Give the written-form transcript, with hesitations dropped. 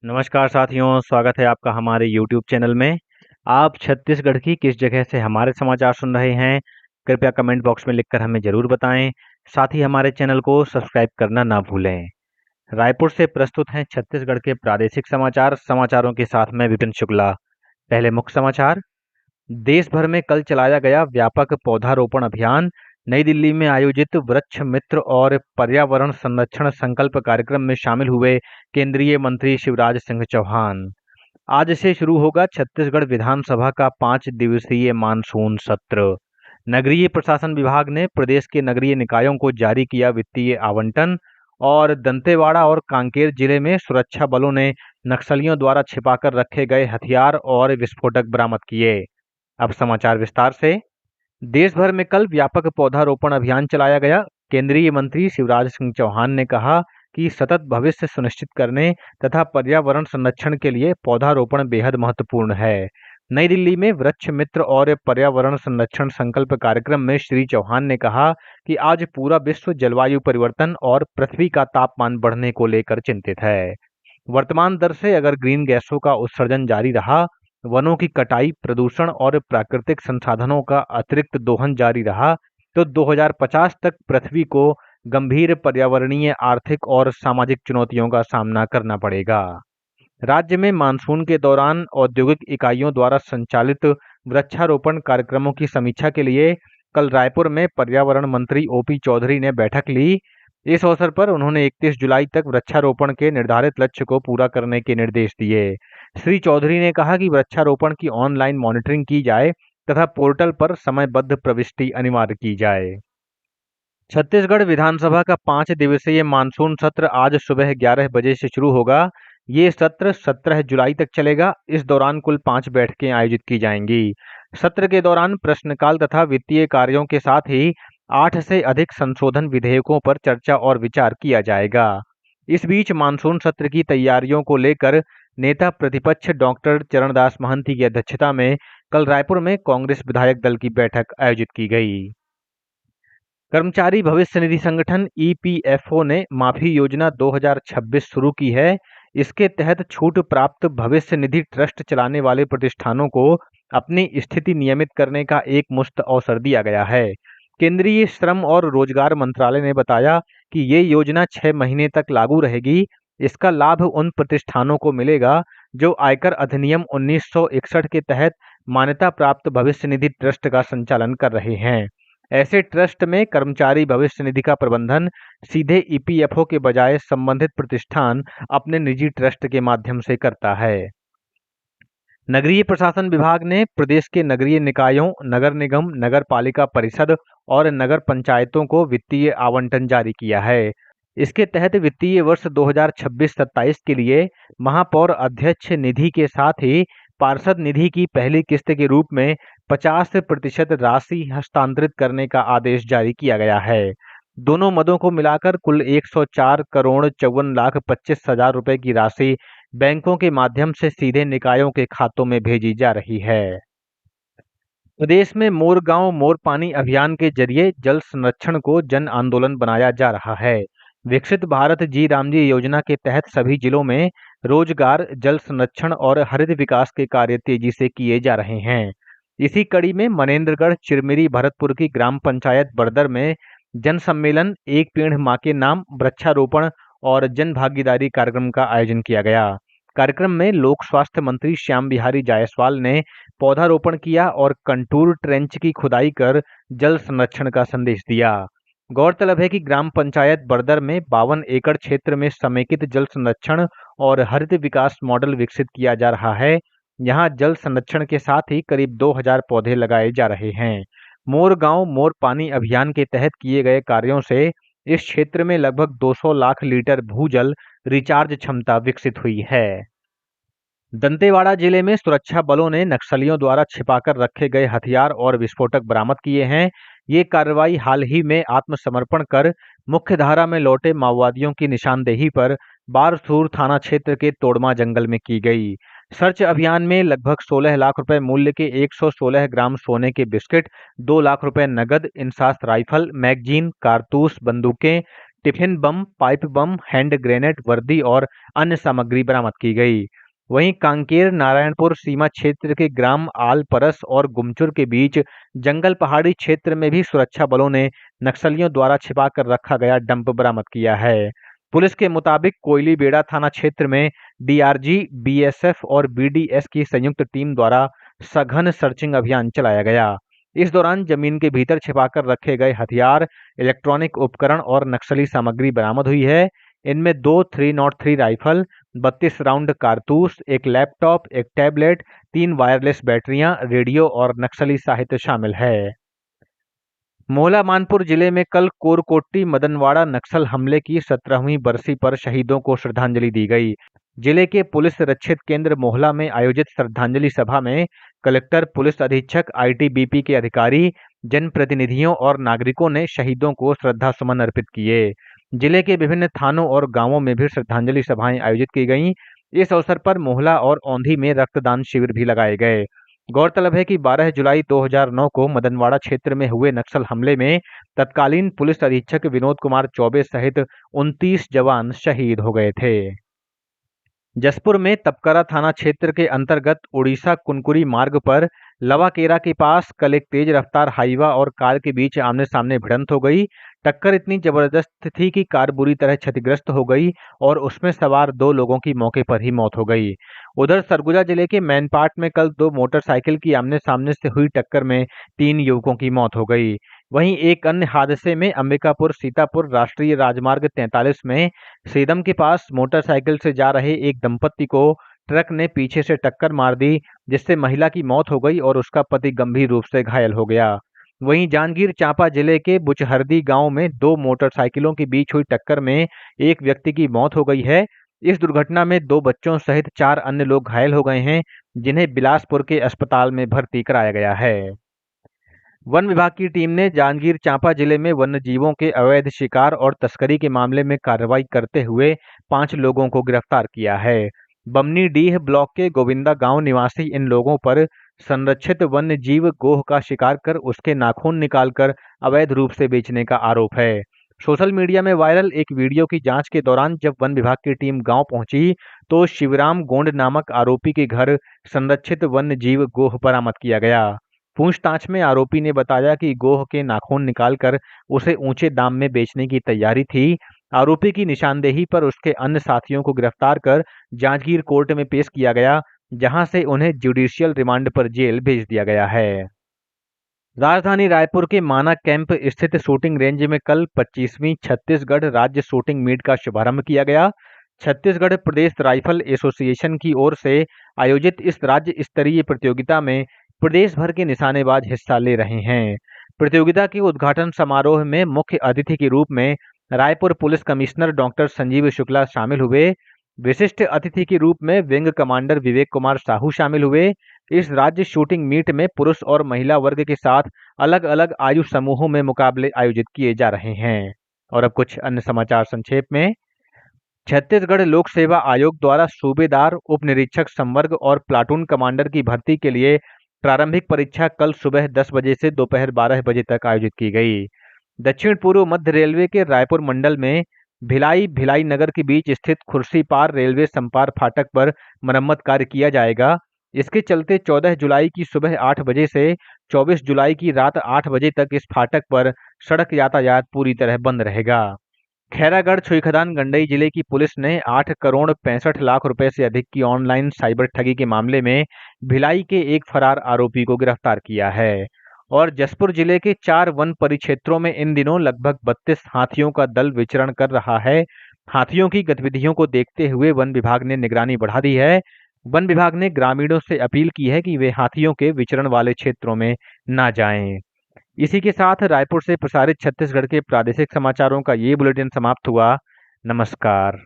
नमस्कार साथियों, स्वागत है आपका हमारे YouTube चैनल में। आप छत्तीसगढ़ की किस जगह से हमारे समाचार सुन रहे हैं? कृपया कमेंट बॉक्स में लिखकर हमें ज़रूर बताएं। साथ ही हमारे चैनल को सब्सक्राइब करना ना भूलें। रायपुर से प्रस्तुत हैं छत्तीसगढ़ के प्रादेशिक समाचार। समाचारों के साथ मैं विपिन शुक्ला। पहले मुख्य समाचार। देश भर में कल चलाया गया व्यापक पौधारोपण अभियान। नई दिल्ली में आयोजित वृक्ष मित्र और पर्यावरण संरक्षण संकल्प कार्यक्रम में शामिल हुए केंद्रीय मंत्री शिवराज सिंह चौहान। आज से शुरू होगा छत्तीसगढ़ विधानसभा का 5 दिवसीय मानसून सत्र। नगरीय प्रशासन विभाग ने प्रदेश के नगरीय निकायों को जारी किया वित्तीय आवंटन। और दंतेवाड़ा और कांकेर जिले में सुरक्षा बलों ने नक्सलियों द्वारा छिपाकर रखे गए हथियार और विस्फोटक बरामद किए। अब समाचार विस्तार से। देश भर में कल व्यापक पौधारोपण अभियान चलाया गया। केंद्रीय मंत्री शिवराज सिंह चौहान ने कहा कि सतत भविष्य सुनिश्चित करने तथा पर्यावरण संरक्षण के लिए पौधारोपण बेहद महत्वपूर्ण है। नई दिल्ली में वृक्ष मित्र और पर्यावरण संरक्षण संकल्प कार्यक्रम में श्री चौहान ने कहा कि आज पूरा विश्व जलवायु परिवर्तन और पृथ्वी का तापमान बढ़ने को लेकर चिंतित है। वर्तमान दर से अगर ग्रीन गैसों का उत्सर्जन जारी रहा, वनों की कटाई, प्रदूषण और प्राकृतिक संसाधनों का अतिरिक्त दोहन जारी रहा, तो 2050 तक पृथ्वी को गंभीर पर्यावरणीय, आर्थिक और सामाजिक चुनौतियों का सामना करना पड़ेगा। राज्य में मानसून के दौरान औद्योगिक इकाइयों द्वारा संचालित वृक्षारोपण कार्यक्रमों की समीक्षा के लिए कल रायपुर में पर्यावरण मंत्री ओपी चौधरी ने बैठक ली। इस अवसर पर उन्होंने 31 जुलाई तक वृक्षारोपण के निर्धारित लक्ष्य को पूरा करने के निर्देश दिए। श्री चौधरी ने कहा कि वृक्षारोपण की ऑनलाइन मॉनिटरिंग की जाए तथा पोर्टल पर समयबद्ध प्रविष्टि अनिवार्य की जाए। छत्तीसगढ़ विधानसभा का 5 दिवसीय मानसून सत्र आज सुबह 11 बजे से शुरू होगा। ये सत्र 17 जुलाई तक चलेगा। इस दौरान कुल 5 बैठकें आयोजित की जाएंगी। सत्र के दौरान प्रश्नकाल तथा वित्तीय कार्यों के साथ ही 8 से अधिक संशोधन विधेयकों पर चर्चा और विचार किया जाएगा। इस बीच मानसून सत्र की तैयारियों को लेकर नेता प्रतिपक्ष डॉक्टर चरणदास महंती की अध्यक्षता में कल रायपुर में कांग्रेस विधायक दल की बैठक आयोजित की गई। कर्मचारी भविष्य निधि संगठन ईपीएफओ ने माफी योजना 2026 शुरू की है। इसके तहत छूट प्राप्त भविष्य निधि ट्रस्ट चलाने वाले प्रतिष्ठानों को अपनी स्थिति नियमित करने का एक मुश्त अवसर दिया गया है। केंद्रीय श्रम और रोजगार मंत्रालय ने बताया कि ये योजना 6 महीने तक लागू रहेगी। इसका लाभ उन प्रतिष्ठानों को मिलेगा जो आयकर अधिनियम 1961 के तहत मान्यता प्राप्त भविष्य निधि ट्रस्ट का संचालन कर रहे हैं। ऐसे ट्रस्ट में कर्मचारी भविष्य निधि का प्रबंधन सीधे ईपीएफओ के बजाय संबंधित प्रतिष्ठान अपने निजी ट्रस्ट के माध्यम से करता है। नगरीय प्रशासन विभाग ने प्रदेश के नगरीय निकायों, नगर निगम, नगर पालिका परिषद और नगर पंचायतों को वित्तीय आवंटन जारी किया है। इसके तहत वित्तीय वर्ष 2026-27 के लिए महापौर अध्यक्ष निधि के साथ ही पार्षद निधि की पहली किस्त के रूप में 50% राशि हस्तांतरित करने का आदेश जारी किया गया है। दोनों मदों को मिलाकर कुल 104 करोड़ 54 लाख 25 हजार रुपए की राशि बैंकों के माध्यम से सीधे निकायों के खातों में भेजी जा रही है। प्रदेश में मोर गांव मोर पानी अभियान के जरिए जल संरक्षण को जन आंदोलन बनाया जा रहा है। विकसित भारत जी रामजी योजना के तहत सभी जिलों में रोजगार, जल संरक्षण और हरित विकास के कार्य तेजी से किए जा रहे हैं। इसी कड़ी में मनेन्द्रगढ़, चिरमिरी, भरतपुर की ग्राम पंचायत बड़दर में जन सम्मेलन, एक पेड़ मां के नाम, वृक्षारोपण और जन भागीदारी कार्यक्रम का आयोजन किया गया। कार्यक्रम में लोक स्वास्थ्य मंत्री श्याम बिहारी जायसवाल ने पौधारोपण किया और कंटूर ट्रेंच की खुदाई कर जल संरक्षण का संदेश दिया। गौरतलब है कि ग्राम पंचायत बड़दर में 52 एकड़ क्षेत्र में समेकित जल संरक्षण और हरित विकास मॉडल विकसित किया जा रहा है। यहाँ जल संरक्षण के साथ ही करीब 2000 पौधे लगाए जा रहे हैं। मोर गांव मोर पानी अभियान के तहत किए गए कार्यों से इस क्षेत्र में लगभग 200 लाख लीटर भूजल रिचार्ज क्षमता विकसित हुई है। दंतेवाड़ा जिले में सुरक्षा बलों ने नक्सलियों द्वारा छिपाकर रखे गए हथियार और विस्फोटक बरामद किए हैं। ये कार्रवाई हाल ही में आत्मसमर्पण कर मुख्य धारा में लौटे माओवादियों की निशानदेही पर बारसूर थाना क्षेत्र के तोड़मा जंगल में की गई। सर्च अभियान में लगभग 16 लाख रुपए मूल्य के 116 ग्राम सोने के बिस्किट, 2 लाख रुपए नगद, इंसास राइफल, मैगजीन, कारतूस, बंदूकें, tiffin bomb, pipe bomb, hand grenade, वर्दी और अन्य सामग्री बरामद की गई। वहीं कांकेर नारायणपुर सीमा क्षेत्र के ग्राम आलपरस और गुमचुर के बीच जंगल पहाड़ी क्षेत्र में भी सुरक्षा बलों ने नक्सलियों द्वारा छिपा कर रखा गया डंप बरामद किया है। पुलिस के मुताबिक कोयली बेड़ा थाना क्षेत्र में डीआरजी, बीएसएफ और बीडीएस की संयुक्त टीम द्वारा सघन सर्चिंग अभियान चलाया गया। इस दौरान जमीन के भीतर छिपाकर रखे गए हथियार, इलेक्ट्रॉनिक उपकरण और नक्सली सामग्री बरामद हुई है। इनमें 2 303 राइफल, 32 राउंड कारतूस, एक लैपटॉप, एक टैबलेट, 3 वायरलेस बैटरियां, रेडियो और नक्सली साहित्य शामिल है। मोहला मानपुर जिले में कल कोरकोट्टी मदनवाड़ा नक्सल हमले की 17वीं बरसी पर शहीदों को श्रद्धांजलि दी गई। जिले के पुलिस रक्षित केंद्र मोहला में आयोजित श्रद्धांजलि सभा में कलेक्टर, पुलिस अधीक्षक, आईटीबीपी के अधिकारी, जनप्रतिनिधियों और नागरिकों ने शहीदों को श्रद्धा सुमन अर्पित किए। जिले के विभिन्न थानों और गांवों में भी श्रद्धांजलि सभाएं आयोजित की गईं। इस अवसर पर मोहला और औंधी में रक्तदान शिविर भी लगाए गए। गौरतलब है कि 12 जुलाई 2009 को मदनवाड़ा क्षेत्र में हुए नक्सल हमले में तत्कालीन पुलिस अधीक्षक विनोद कुमार चौबे सहित 29 जवान शहीद हो गए थे। जसपुर में तपकरा थाना क्षेत्र के अंतर्गत उड़ीसा कुनकुरी मार्ग पर लवाकेरा के पास कल एक तेज रफ्तार हाईवा और कार के बीच आमने सामने भिड़ंत हो गई। टक्कर इतनी जबरदस्त थी कि कार बुरी तरह क्षतिग्रस्त हो गई और उसमें सवार 2 लोगों की मौके पर ही मौत हो गई। उधर सरगुजा जिले के मैनपाट में कल 2 मोटरसाइकिल की आमने सामने से हुई टक्कर में 3 युवकों की मौत हो गई। वहीं एक अन्य हादसे में अंबिकापुर सीतापुर राष्ट्रीय राजमार्ग 43 में सेदम के पास मोटरसाइकिल से जा रहे एक दंपत्ति को ट्रक ने पीछे से टक्कर मार दी, जिससे महिला की मौत हो गई और उसका पति गंभीर रूप से घायल हो गया। वहीं जांजगीर चांपा जिले के बुचहरदी गांव में 2 मोटरसाइकिलों के बीच हुई टक्कर में एक व्यक्ति की मौत हो गई है। इस दुर्घटना में 2 बच्चों सहित 4 अन्य लोग घायल हो गए हैं, जिन्हें बिलासपुर के अस्पताल में भर्ती कराया गया है। वन विभाग की टीम ने जांजगीर चांपा जिले में वन्यजीवों के अवैध शिकार और तस्करी के मामले में कार्रवाई करते हुए 5 लोगों को गिरफ्तार किया है। बमनीडीह ब्लॉक के गोविंदा गांव निवासी इन लोगों पर संरक्षित वन्य जीव गोह का शिकार कर उसके नाखून निकालकर अवैध रूप से बेचने का आरोप है। सोशल मीडिया में वायरल एक वीडियो की जांच के दौरान जब वन विभाग की टीम गांव पहुंची तो शिवराम गोंड नामक आरोपी के घर संरक्षित वन्य जीव गोह बरामद किया गया। पूछताछ में आरोपी ने बताया कि गोह के नाखून निकालकर उसे ऊंचे दाम में बेचने की तैयारी थी। आरोपी की निशानदेही पर उसके अन्य साथियों को गिरफ्तार कर जांजगीर कोर्ट में पेश किया गया, जहां से उन्हें जुडिशियल रिमांड पर जेल भेज दिया गया है। राजधानी रायपुर के माना कैंप स्थित शूटिंग रेंज में कल 25वीं छत्तीसगढ़ राज्य शूटिंग मीट का शुभारंभ किया गया। छत्तीसगढ़ प्रदेश राइफल एसोसिएशन की ओर से आयोजित इस राज्य स्तरीय प्रतियोगिता में प्रदेश भर के निशानेबाज हिस्सा ले रहे हैं। प्रतियोगिता के उद्घाटन समारोह में मुख्य अतिथि के रूप में Raipur police commissioner doctor Sanjeev Shukla शामिल हुए। विशिष्ट अतिथि के रूप में विंग कमांडर विवेक कुमार साहू शामिल हुए। इस राज्य शूटिंग मीट में पुरुष और महिला वर्ग के साथ अलग अलग आयु समूहों में मुकाबले आयोजित किए जा रहे हैं। और अब कुछ अन्य समाचार संक्षेप में। छत्तीसगढ़ लोक सेवा आयोग द्वारा सूबेदार, उप निरीक्षक संवर्ग और प्लाटून कमांडर की भर्ती के लिए प्रारंभिक परीक्षा कल सुबह 10 बजे से दोपहर 12 बजे तक आयोजित की गई। दक्षिण पूर्व मध्य रेलवे के रायपुर मंडल में भिलाई भिलाई नगर के बीच स्थित खुर्सीपार रेलवे संपार फाटक पर मरम्मत कार्य किया जाएगा। इसके चलते 14 जुलाई की सुबह 8 बजे से 24 जुलाई की रात 8 बजे तक इस फाटक पर सड़क यातायात पूरी तरह बंद रहेगा। खैरागढ़ छुईखदान गंडई जिले की पुलिस ने 8 करोड़ 65 लाख रुपए से अधिक की ऑनलाइन साइबर ठगी के मामले में भिलाई के एक फरार आरोपी को गिरफ्तार किया है। और जसपुर जिले के 4 वन परिक्षेत्रों में इन दिनों लगभग 32 हाथियों का दल विचरण कर रहा है। हाथियों की गतिविधियों को देखते हुए वन विभाग ने निगरानी बढ़ा दी है। वन विभाग ने ग्रामीणों से अपील की है कि वे हाथियों के विचरण वाले क्षेत्रों में ना जाएं। इसी के साथ रायपुर से प्रसारित छत्तीसगढ़ के प्रादेशिक समाचारों का ये बुलेटिन समाप्त हुआ। नमस्कार।